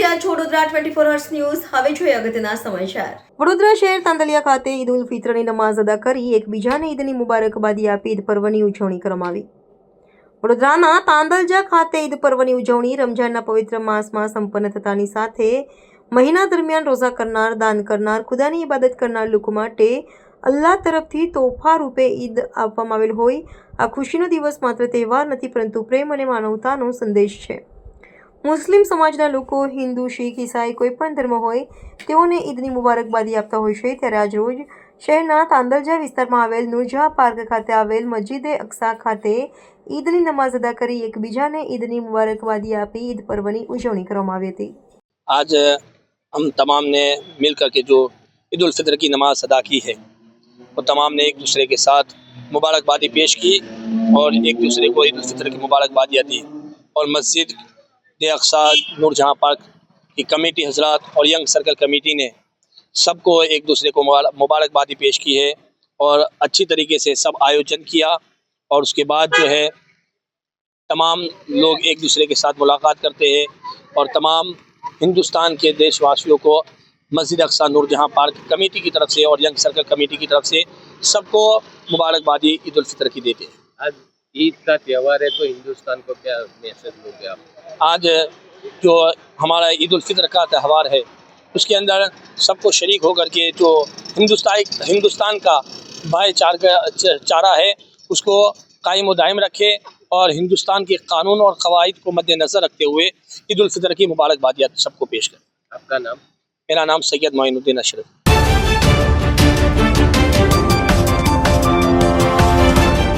રહ્યા છો Vadodara 24 hours news. હવે જોઈએ અગત્યના સમાચાર. વડોદરા શહેર તાંદલિયા ખાતે ઈદ ઉલ ફિત્રની નમાઝ અદા કરી એકબીજાને ઈદની મુબારકબાદી આપી ઈદ પર્વની ઉજવણી કરવામાં આવી. વડોદરાના તાંદલજા ખાતે ઈદ પર્વની ઉજવણી રમઝાનના પવિત્ર માસમાં સંપન્ન થતાની સાથે મહિના દરમિયાન રોઝા કરનાર, દાન કરનાર, ખુદાની ઇબાદત કરનાર લોકો માટે અલ્લાહ તરફથી તોહફા રૂપે ઈદ આપવામાં આવેલ હોય. આ ખુશીનો દિવસ માત્ર તહેવાર નથી પરંતુ પ્રેમ અને માનવતાનો સંદેશ છે. મુસ્લિમ સમાજના લોકો હિન્દુ, શીખ, ઈસાઈ કોઈ પણ ધર્મ હોય તેઓને ઈદની મુબારકબાદી આપતા હોય છે. ત્યારે આજરોજ શહેરના તાંદલજા વિસ્તારમાં આવેલ નૂરજહાં પાર્ક ખાતે આવેલ મસ્જિદે અક્સા ખાતે ઈદની નમાઝ અદા કરી એકબીજાને ઈદની મુબારકબાદી આપી ईद पर्व की उजवणी કરવામાં આવી હતી. आज हम तमाम ने मिल कर के जो ईद उल फितर की नमाज अदा की है वो तमाम ने एक दूसरे के साथ मुबारकबादी पेश की और एक दूसरे को ईद उल फितर की मुबारकबादियाँ दी और मस्जिद अक्सा नूरजहां पार्क की कमेटी हजरात और यंग सर्कल कमेटी ने सबको एक दूसरे को मुबारकबादी पेश की है और अच्छी तरीके से सब आयोजन किया और उसके बाद जो है तमाम लोग एक दूसरे के साथ मुलाकात करते हैं और तमाम हिंदुस्तान के देशवासियों को मस्जिद अक्सा नूरजहां पार्क कमेटी की तरफ से और यंग सर्कल कमेटी की तरफ से सबको मुबारकबादी ईद उल फितर की देते हैं. आज ईद का त्यौहार है तो हिंदुस्तान को क्या मैसेज दोगे आप? आज जो हमारा ईद उल फितर का त्यौहार है उसके अंदर सबको शरीक होकर के जो हिंदुस्तान का भाईचारा है उसको कायम दायम रखे और हिंदुस्तान के कानून और क़वाइद को मद्देनज़र रखते हुए ईद उल फितर की मुबारकबादियाँ सबको पेश करें. आपका नाम? मेरा नाम सैयद मोइनुद्दीन अशरफ.